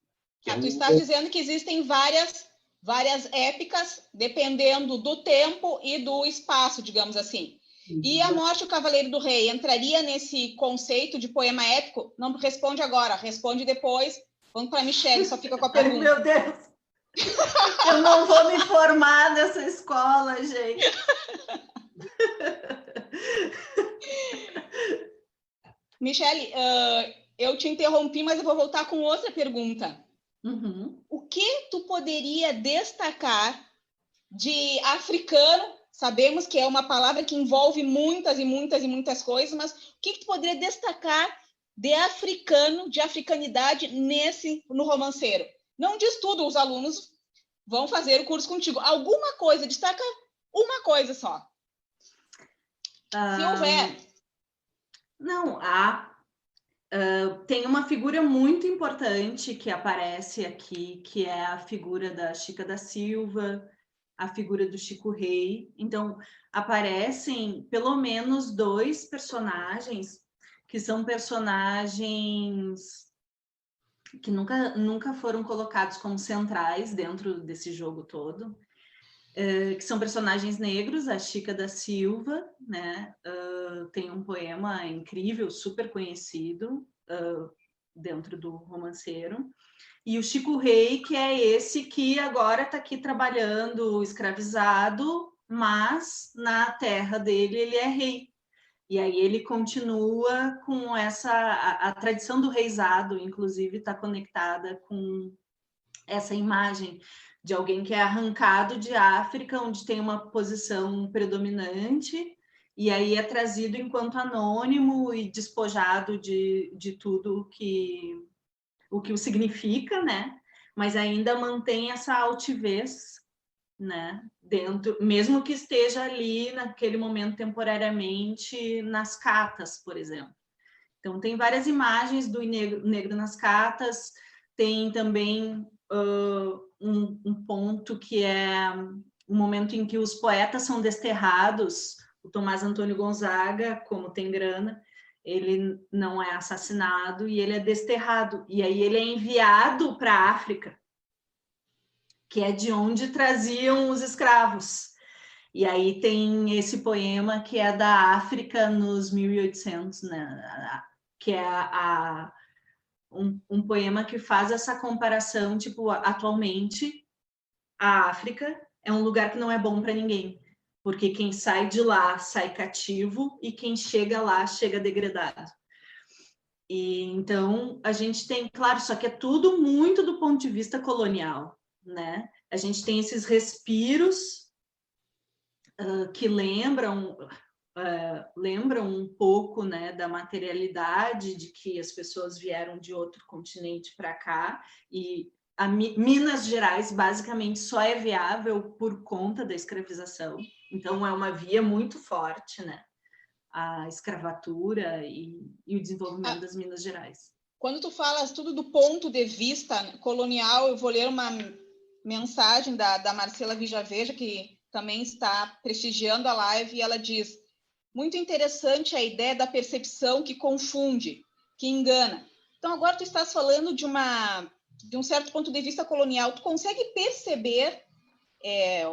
Speaker 1: Tu estás dizendo que existem várias épicas, dependendo do tempo e do espaço, digamos assim. E A Morte e o Cavaleiro do Rei entraria nesse conceito de poema épico? Não responde agora, responde depois. Vamos para a Michelle, só fica com a pergunta.
Speaker 3: Meu Deus! Eu não vou me formar nessa escola, gente.
Speaker 1: Michelle, eu te interrompi, mas eu vou voltar com outra pergunta.
Speaker 3: Uhum.
Speaker 1: O que tu poderia destacar de africano? Sabemos que é uma palavra que envolve muitas e muitas e muitas coisas, mas o que tu poderia destacar de africano, de africanidade no romanceiro? Não diz tudo, os alunos vão fazer o curso contigo. Alguma coisa, destaca uma coisa só. Se houver.
Speaker 3: Não, tem uma figura muito importante que aparece aqui, que é a figura da Chica da Silva, a figura do Chico Rei. Então, aparecem pelo menos 2 personagens que são personagens que nunca foram colocados como centrais dentro desse jogo todo, que são personagens negros. A Chica da Silva, né, tem um poema incrível, super conhecido dentro do romanceiro, e o Chico Rei, que é esse que agora está aqui trabalhando escravizado, mas na terra dele ele é rei. E aí ele continua com a tradição do reisado, inclusive está conectada com essa imagem de alguém que é arrancado de África, onde tem uma posição predominante, e aí é trazido enquanto anônimo e despojado de tudo o que o significa, né? Mas ainda mantém essa altivez, né? Dentro, mesmo que esteja ali naquele momento temporariamente nas catas, por exemplo. Então tem várias imagens do negro nas catas. Tem também um ponto que é o momento em que os poetas são desterrados. O Tomás Antônio Gonzaga, como tem grana, ele não é assassinado e ele é desterrado. E aí ele é enviado para a África, que é de onde traziam os escravos. E aí tem esse poema que é da África nos 1800, né? Que é um poema que faz essa comparação, tipo, atualmente a África é um lugar que não é bom para ninguém, porque quem sai de lá sai cativo e quem chega lá chega degradado. E então a gente tem, claro, só que é tudo muito do ponto de vista colonial, né? A gente tem esses respiros que lembram um pouco, né, da materialidade, de que as pessoas vieram de outro continente para cá, e Minas Gerais basicamente só é viável por conta da escravização. Então é uma via muito forte, né, a escravatura e o desenvolvimento das Minas Gerais.
Speaker 1: Quando tu falas tudo do ponto de vista colonial, eu vou ler uma mensagem da Marcela Vijaveja, que também está prestigiando a live, e ela diz: muito interessante a ideia da percepção que confunde, que engana. Então, agora tu estás falando de um certo ponto de vista colonial. Tu consegue perceber,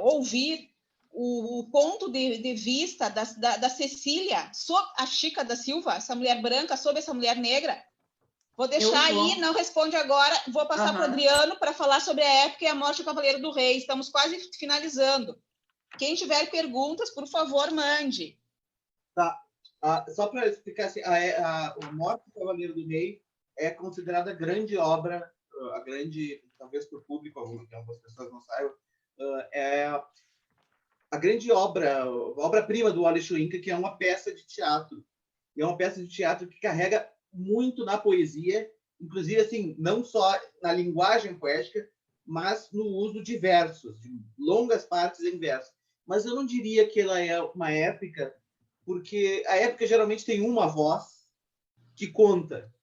Speaker 1: ouvir o ponto de vista da Cecília sobre a Chica da Silva, essa mulher branca, sobre essa mulher negra? Vou deixar aí, não responde agora. Vou passar para o Adriano para falar sobre a época e a morte do Cavaleiro do Rei. Estamos quase finalizando. Quem tiver perguntas, por favor, mande.
Speaker 2: Tá. Só para explicar, assim, a Morte do Cavaleiro do Rei é considerada a grande obra, a grande, talvez para o público, algumas pessoas não saibam, é a grande obra-prima do Wole Soyinka, que é uma peça de teatro. E é uma peça de teatro que carrega muito na poesia, inclusive, assim, não só na linguagem poética, mas no uso de versos, de longas partes em versos. Mas eu não diria que ela é uma épica, porque a épica geralmente tem uma voz que conta,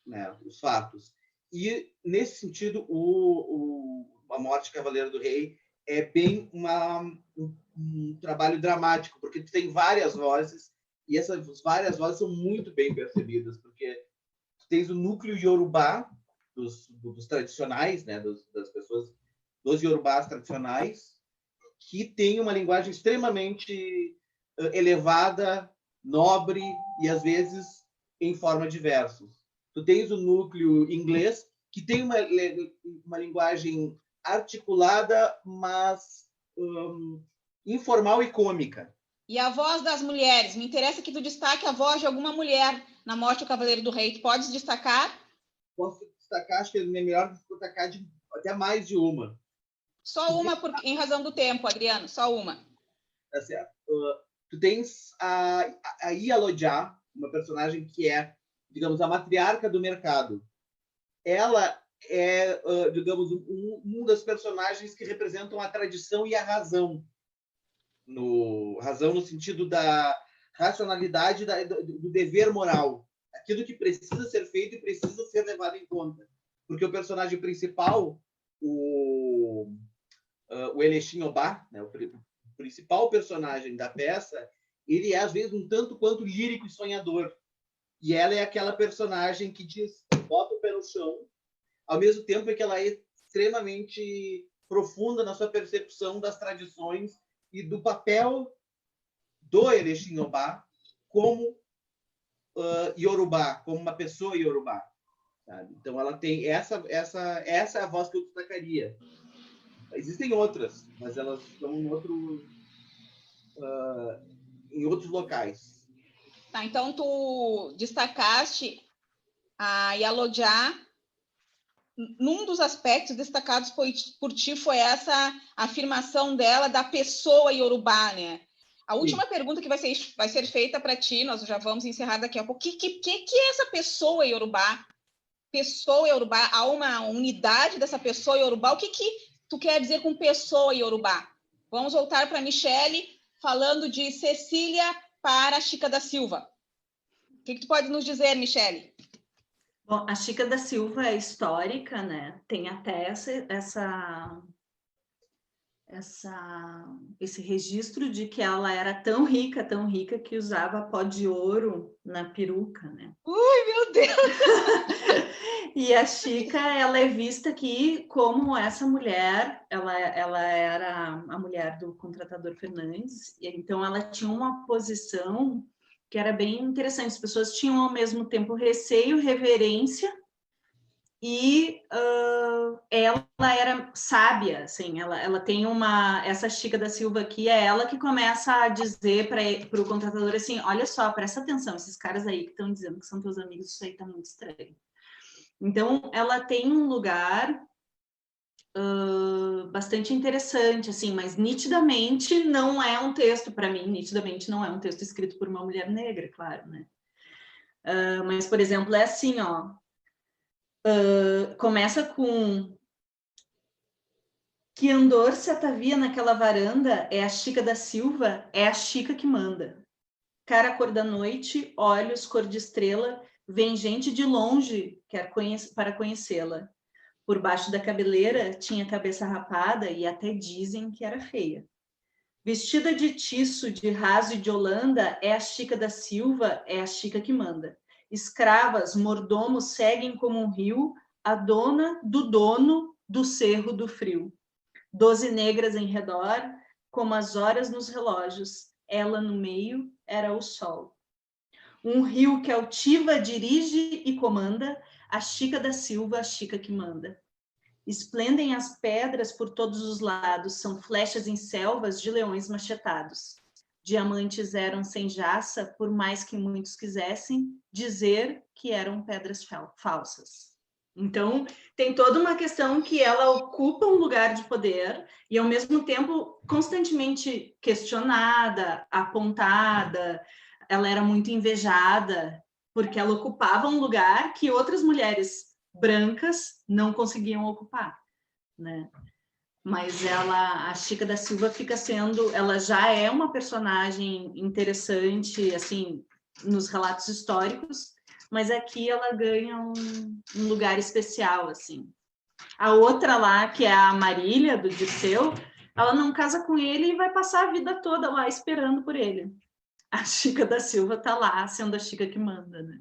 Speaker 2: né, os fatos. E, nesse sentido, A Morte do Cavaleiro do Rei é bem um trabalho dramático, porque tem várias vozes E essas várias vozes são muito bem percebidas, porque tu tens o núcleo iorubá, dos tradicionais, né, das pessoas, dos iorubás tradicionais, que tem uma linguagem extremamente elevada, nobre e, às vezes, em forma de versos. Tu tens o núcleo inglês, que tem uma linguagem articulada, mas informal e cômica.
Speaker 1: E a voz das mulheres? Me interessa que tu destaque a voz de alguma mulher na Morte do Cavaleiro do Rei. Tu podes destacar?
Speaker 2: Posso destacar, acho que é melhor destacar até mais de uma.
Speaker 1: Só uma, em razão do tempo, Adriano, só uma.
Speaker 2: Tá certo. Tu tens a Ialojá, uma personagem que é, digamos, a matriarca do mercado. Ela é, digamos, um das personagens que representam a tradição e a razão. Razão no sentido da racionalidade, do dever moral. Aquilo que precisa ser feito e precisa ser levado em conta. Porque o personagem principal, o Elechim Obá, né, o principal personagem da peça, ele é, às vezes, um tanto quanto lírico e sonhador. E ela é aquela personagem que diz, bota o pé no chão, ao mesmo tempo em que ela é extremamente profunda na sua percepção das tradições e do papel do Elechim Obá como Iorubá, como uma pessoa Iorubá. Sabe? Então, ela tem essa é a voz que eu destacaria. Existem outras, mas elas estão em outros locais.
Speaker 1: Tá, então, tu destacaste a Ialojá. Num dos aspectos destacados por ti foi essa afirmação dela da pessoa iorubá, né? A última pergunta que vai ser feita para ti, nós já vamos encerrar daqui a pouco. O que é essa pessoa iorubá? Pessoa iorubá, há uma unidade dessa pessoa iorubá? O que tu quer dizer com pessoa iorubá? Vamos voltar para a Michele, falando de Cecília para a Chica da Silva. O que tu pode nos dizer, Michele?
Speaker 3: Bom, a Chica da Silva é histórica, né? Tem até esse registro de que ela era tão rica, que usava pó de ouro na peruca, né?
Speaker 1: Ui, meu Deus!
Speaker 3: E a Chica, ela é vista aqui como essa mulher, ela era a mulher do contratador Fernandes, e então ela tinha uma posição que era bem interessante. As pessoas tinham ao mesmo tempo receio, reverência, e ela era sábia, assim, ela tem essa Chica da Silva aqui, é ela que começa a dizer para o contratador assim, olha só, presta atenção, esses caras aí que estão dizendo que são teus amigos, isso aí tá muito estranho. Então, ela tem um lugar bastante interessante, assim, mas nitidamente não é um texto, para mim, nitidamente não é um texto escrito por uma mulher negra, claro, né? Mas, por exemplo, é assim, ó, começa com que andor se atavia naquela varanda é a Chica da Silva, é a Chica que manda. Cara cor da noite, olhos cor de estrela, vem gente de longe para conhecê-la. Por baixo da cabeleira tinha cabeça rapada e até dizem que era feia. Vestida de tiço, de raso e de holanda, é a Chica da Silva, é a Chica que manda. Escravas, mordomos seguem como um rio, a dona do dono do cerro do frio. 12 negras em redor, como as horas nos relógios, ela no meio era o sol. Um rio que altiva, dirige e comanda, a Chica da Silva, a Chica que manda. Esplendem as pedras por todos os lados, são flechas em selvas de leões machetados. Diamantes eram sem jaça, por mais que muitos quisessem dizer que eram pedras falsas. Então, tem toda uma questão que ela ocupa um lugar de poder e, ao mesmo tempo, constantemente questionada, apontada. Ela era muito invejada, porque ela ocupava um lugar que outras mulheres brancas não conseguiam ocupar, né? Mas a Chica da Silva fica sendo, ela já é uma personagem interessante, assim, nos relatos históricos, mas aqui ela ganha um lugar especial, assim. A outra lá, que é a Marília, do Dirceu, ela não casa com ele e vai passar a vida toda lá esperando por ele. a Chica da Silva está lá sendo a Chica que manda, né?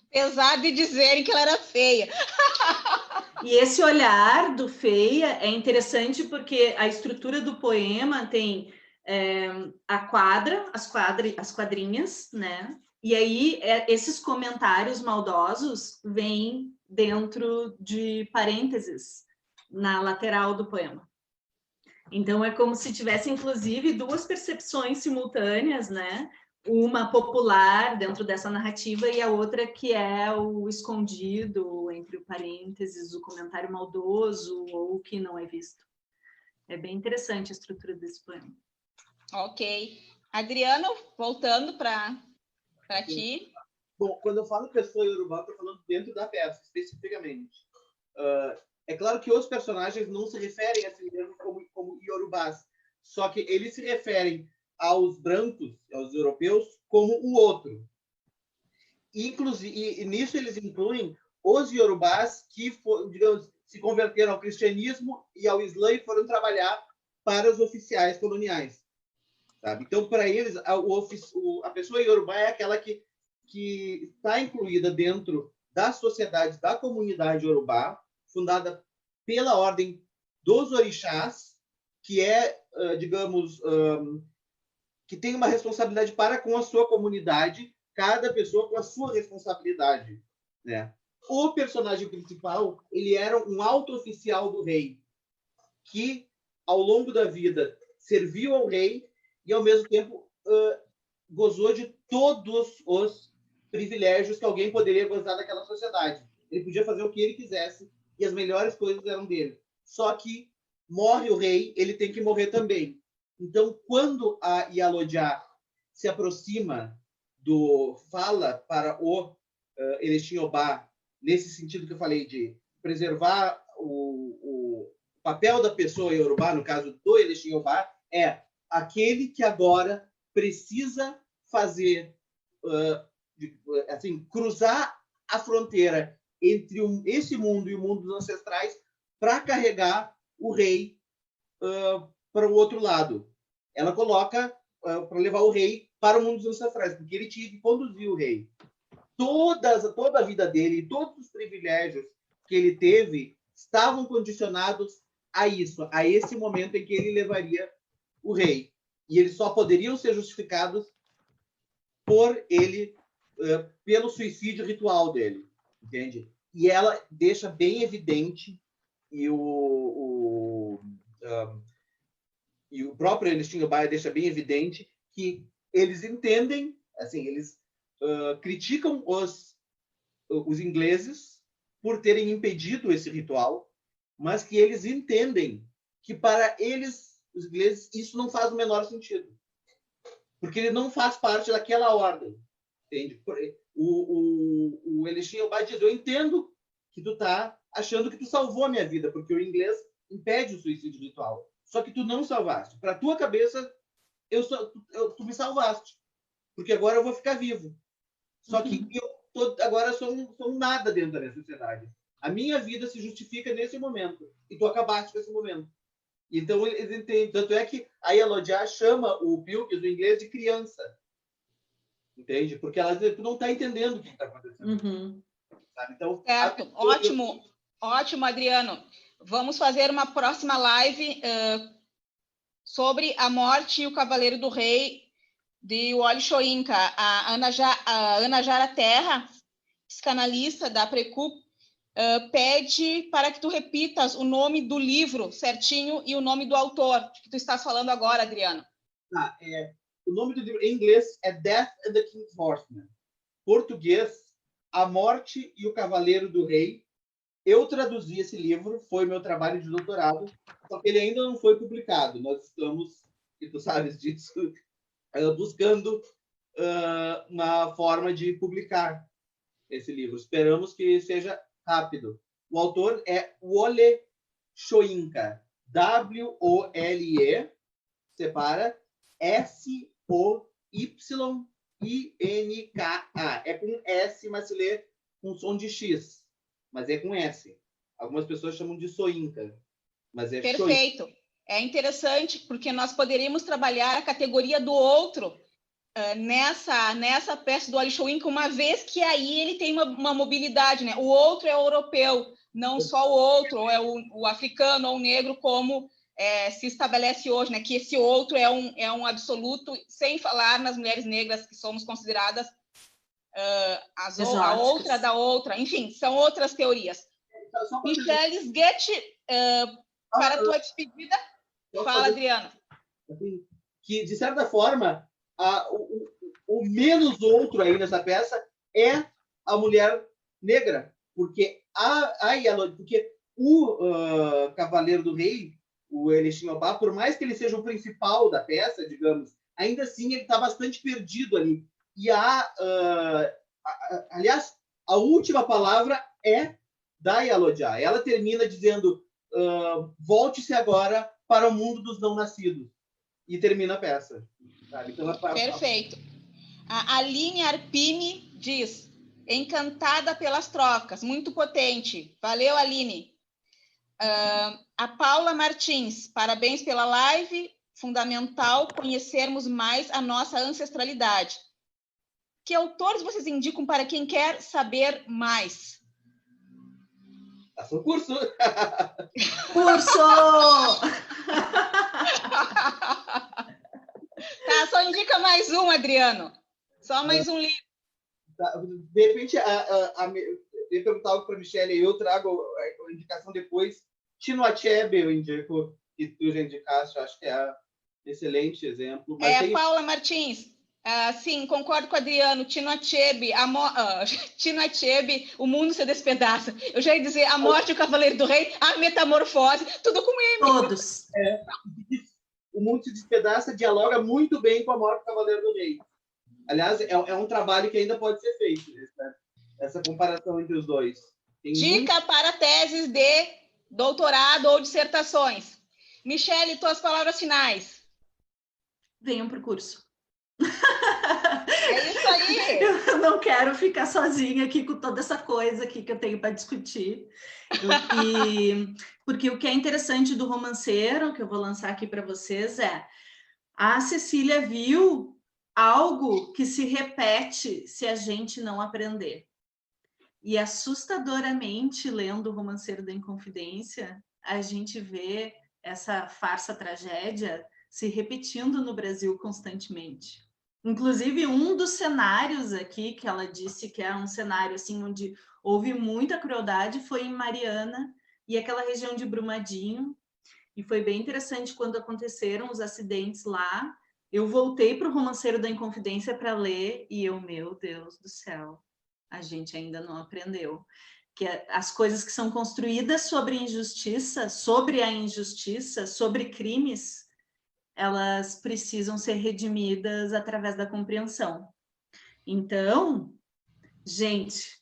Speaker 1: Apesar de dizerem que ela era feia.
Speaker 3: E esse olhar do feia é interessante porque a estrutura do poema tem a quadra, as quadrinhas, né? E aí esses comentários maldosos vêm dentro de parênteses na lateral do poema. Então é como se tivesse, inclusive, duas percepções simultâneas, né? Uma popular dentro dessa narrativa e a outra que é o escondido entre o parênteses, o comentário maldoso ou o que não é visto. É bem interessante a estrutura desse poema.
Speaker 1: Ok. Adriano, voltando para ti.
Speaker 2: Bom, quando eu falo pessoa iorubá, eu estou falando dentro da peça, especificamente. É claro que os personagens não se referem a si mesmos como iorubás, só que eles se referem aos brancos, aos europeus, como o outro. Inclusive, e nisso eles incluem os iorubás que, digamos, se converteram ao cristianismo e ao islã e foram trabalhar para os oficiais coloniais. Sabe? Então, para eles, a pessoa iorubá é aquela que está incluída dentro da sociedade, da comunidade iorubá, fundada pela ordem dos orixás, que é, digamos, que tem uma responsabilidade para com a sua comunidade, cada pessoa com a sua responsabilidade, né? O personagem principal, ele era um alto oficial do rei, que, ao longo da vida, serviu ao rei e, ao mesmo tempo, gozou de todos os privilégios que alguém poderia gozar daquela sociedade. Ele podia fazer o que ele quisesse e as melhores coisas eram dele. Só que morre o rei, ele tem que morrer também. Então, quando a Ialodiá se aproxima fala para o Erechim-Obá, nesse sentido que eu falei de preservar o papel da pessoa iorubá, no caso do Erechim-Obá, é aquele que agora precisa fazer, assim, cruzar a fronteira entre esse mundo e o mundo dos ancestrais para carregar o rei para o outro lado. Ela coloca para levar o rei para o mundo dos ancestrais, porque ele tinha que conduzir o rei. Toda a vida dele, todos os privilégios que ele teve estavam condicionados a isso, a esse momento em que ele levaria o rei. E eles só poderiam ser justificados por ele, pelo suicídio ritual dele, entende? E ela deixa bem evidente, e o próprio Erechim Obá deixa bem evidente que eles entendem, assim, eles criticam os ingleses por terem impedido esse ritual, mas que eles entendem que para eles, os ingleses, isso não faz o menor sentido. Porque ele não faz parte daquela ordem. Entende? O Erechim Obá diz, eu entendo que tu tá achando que tu salvou a minha vida, porque o inglês impede o suicídio ritual. Só que tu não salvaste. Para tua cabeça, tu me salvaste. Porque agora eu vou ficar vivo. Só que agora sou um nada dentro da minha sociedade. A minha vida se justifica nesse momento. E tu acabaste com esse momento. Então, eles entendem. Tanto é que a Ialodiá chama o Pilkes, do inglês, de criança. Entende? Porque ela diz, tu não está entendendo o que está acontecendo.
Speaker 3: Uhum.
Speaker 2: Sabe? Então,
Speaker 1: certo. Ótimo, Adriano. Vamos fazer uma próxima live sobre a morte e o Cavaleiro do Rei de Wole Soyinka. A Ana Jara Terra, psicanalista da Precup, pede para que tu repitas o nome do livro certinho e o nome do autor que tu estás falando agora, Adriano.
Speaker 2: O nome do livro em inglês é Death and the King's Horseman. Português, A Morte e o Cavaleiro do Rei. Eu traduzi esse livro, foi meu trabalho de doutorado, só que ele ainda não foi publicado. Nós estamos, e tu sabes disso, buscando uma forma de publicar esse livro. Esperamos que seja rápido. O autor é Wole Soyinka. W-O-L-E, separa, S-O-Y-I-N-K-A. É com S, mas se lê com som de X. Mas é com S. Algumas pessoas chamam de Soyinka. Mas é
Speaker 1: perfeito. Soyinka. É interessante, porque nós poderíamos trabalhar a categoria do outro nessa peça do Ali Chouinka, uma vez que aí ele tem uma mobilidade, né? O outro é o europeu, não só o outro, ou é o africano ou o negro, como se estabelece hoje, né? Que esse outro é um absoluto, sem falar nas mulheres negras que somos consideradas a outra da outra, enfim, são outras teorias. Michelle Sguett, para a tua despedida, fala, Adriano.
Speaker 2: Assim, que, de certa forma, o menos outro aí nessa peça é a mulher negra, porque o Cavaleiro do Rei, o Elishingobá, por mais que ele seja o principal da peça, digamos, ainda assim ele está bastante perdido ali. E aliás, a última palavra é da Yalodja. Ela termina dizendo: volte-se agora para o mundo dos não nascidos. E termina a peça. Sabe? Então,
Speaker 1: perfeito. A Aline Arpini diz: encantada pelas trocas, muito potente. Valeu, Aline. A Paula Martins, parabéns pela live. Fundamental conhecermos mais a nossa ancestralidade. Que autores vocês indicam para quem quer saber mais?
Speaker 2: Faça o curso!
Speaker 3: Curso!
Speaker 1: Tá, só indica mais um, Adriano. Só mais um livro.
Speaker 2: De repente, eu perguntar algo para a Michelle, eu trago a indicação depois. Tino Achebe, eu indico, que tu já indicaste, acho que é excelente exemplo.
Speaker 1: Mas Paula Martins. Sim, concordo com o Adriano. Tino Achebe, O Mundo Se Despedaça. Eu já ia dizer A Morte, o Cavaleiro do Rei, A Metamorfose, tudo com M.
Speaker 3: Todos.
Speaker 2: O Mundo Se Despedaça dialoga muito bem com A Morte do Cavaleiro do Rei. Aliás, é um trabalho que ainda pode ser feito, né? Essa comparação entre os dois.
Speaker 1: Dica para teses de doutorado ou dissertações. Michelle, tuas palavras finais.
Speaker 3: Venham para o curso.
Speaker 1: É isso aí.
Speaker 3: Eu não quero ficar sozinha aqui com toda essa coisa aqui que eu tenho para discutir. Porque o que é interessante do Romanceiro, que eu vou lançar aqui para vocês, a Cecília viu algo que se repete se a gente não aprender. E assustadoramente, lendo o Romanceiro da Inconfidência, a gente vê essa farsa-tragédia se repetindo no Brasil constantemente. Inclusive, um dos cenários aqui, que ela disse que é um cenário assim, onde houve muita crueldade, foi em Mariana e aquela região de Brumadinho. E foi bem interessante quando aconteceram os acidentes lá. Eu voltei para o Romanceiro da Inconfidência para ler e meu Deus do céu, a gente ainda não aprendeu. Que as coisas que são construídas sobre injustiça, sobre a injustiça, sobre crimes, elas precisam ser redimidas através da compreensão. Então, gente,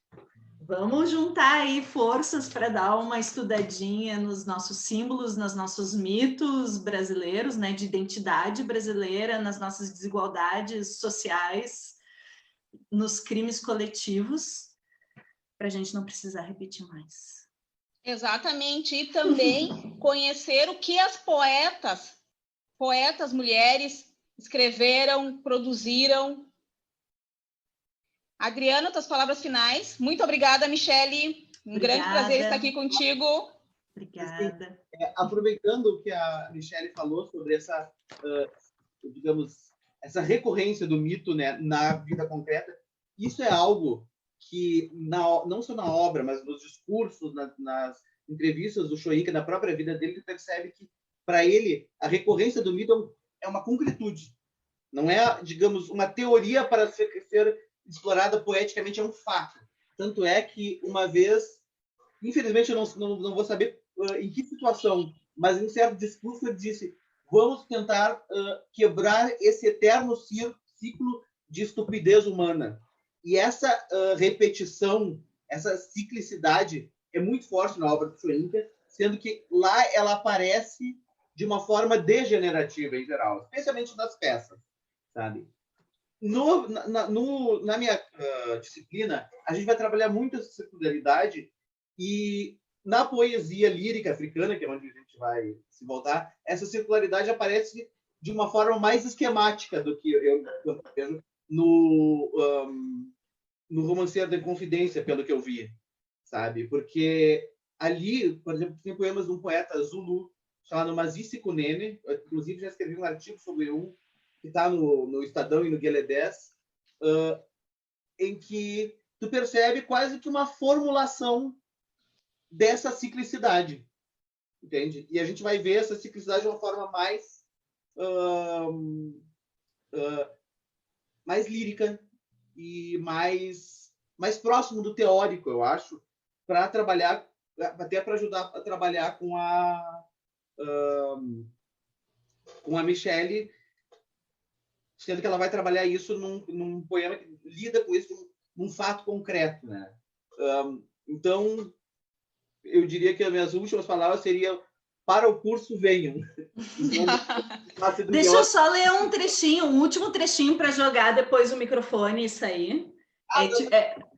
Speaker 3: vamos juntar aí forças para dar uma estudadinha nos nossos símbolos, nos nossos mitos brasileiros, né, de identidade brasileira, nas nossas desigualdades sociais, nos crimes coletivos, para a gente não precisar repetir mais.
Speaker 1: Exatamente, e também conhecer o que as poetas mulheres escreveram, produziram. Adriana, tuas palavras finais. Muito obrigada, Michelle. Grande prazer estar aqui contigo.
Speaker 3: Obrigada.
Speaker 2: Aproveitando o que a Michelle falou sobre essa, digamos, essa recorrência do mito, né, na vida concreta, isso é algo que, não só na obra, mas nos discursos, nas entrevistas do Chouinka, na própria vida dele, ele percebe que, para ele, a recorrência do mito é uma concretude. Não é, digamos, uma teoria para ser explorada poeticamente, é um fato. Tanto é que, uma vez, infelizmente, eu não vou saber em que situação, mas em um certo discurso ele disse: vamos tentar quebrar esse eterno ciclo de estupidez humana. E essa repetição, essa ciclicidade é muito forte na obra do Chouinka, sendo que lá ela aparece de uma forma degenerativa em geral, especialmente nas peças, sabe? Na minha disciplina, a gente vai trabalhar muito essa circularidade, e na poesia lírica africana, que é onde a gente vai se voltar, essa circularidade aparece de uma forma mais esquemática do que eu vejo no Romanceiro da Confidência, pelo que eu vi, sabe? Porque ali, por exemplo, tem poemas de um poeta Zulu chamado Masisi Kunene, eu, inclusive já escrevi um artigo sobre que está no Estadão e no Guelé 10, em que tu percebe quase que uma formulação dessa ciclicidade, entende? E a gente vai ver essa ciclicidade de uma forma mais mais lírica e mais próximo do teórico, eu acho, para trabalhar, até para ajudar a trabalhar com a Michelle, sendo que ela vai trabalhar isso num poema que lida com isso num fato concreto, né? Então, eu diria que as minhas últimas palavras seriam: para o curso, venham.
Speaker 3: Deixa eu só ler um trechinho, um último trechinho para jogar depois o microfone, isso aí.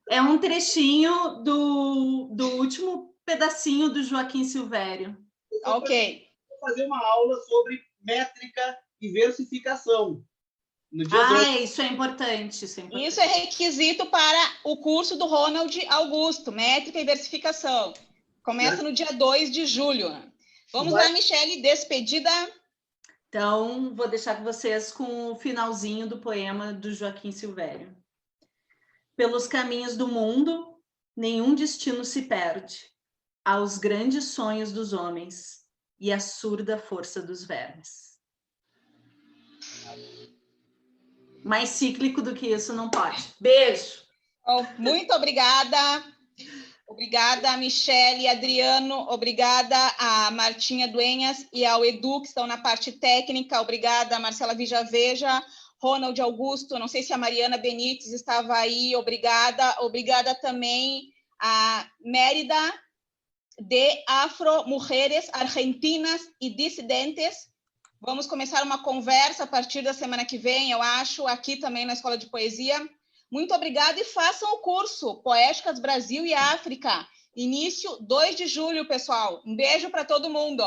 Speaker 3: É um trechinho do último pedacinho do Joaquim Silvério.
Speaker 1: Ok.
Speaker 2: Vou fazer uma aula sobre métrica e versificação. No dia
Speaker 3: isso é importante.
Speaker 1: Isso é requisito para o curso do Ronald Augusto, métrica e versificação. Começa no dia 2 de julho. Vamos lá, Michelle, despedida.
Speaker 3: Então, vou deixar com vocês com o finalzinho do poema do Joaquim Silvério. Pelos caminhos do mundo, nenhum destino se perde. Aos grandes sonhos dos homens e à surda força dos vermes. Mais cíclico do que isso não pode. Beijo!
Speaker 1: Muito obrigada. Obrigada, Michelle, Adriano. Obrigada a Martinha Duenhas e ao Edu, que estão na parte técnica. Obrigada, Marcela Vijaveja, Ronald Augusto. Não sei se a Mariana Benites estava aí. Obrigada. Obrigada também a Mérida, de Afro Mujeres Argentinas e Dissidentes. Vamos começar uma conversa a partir da semana que vem, eu acho, aqui também na Escola de Poesia. Muito obrigada e façam o curso Poéticas Brasil e África. Início 2 de julho, pessoal. Um beijo para todo mundo.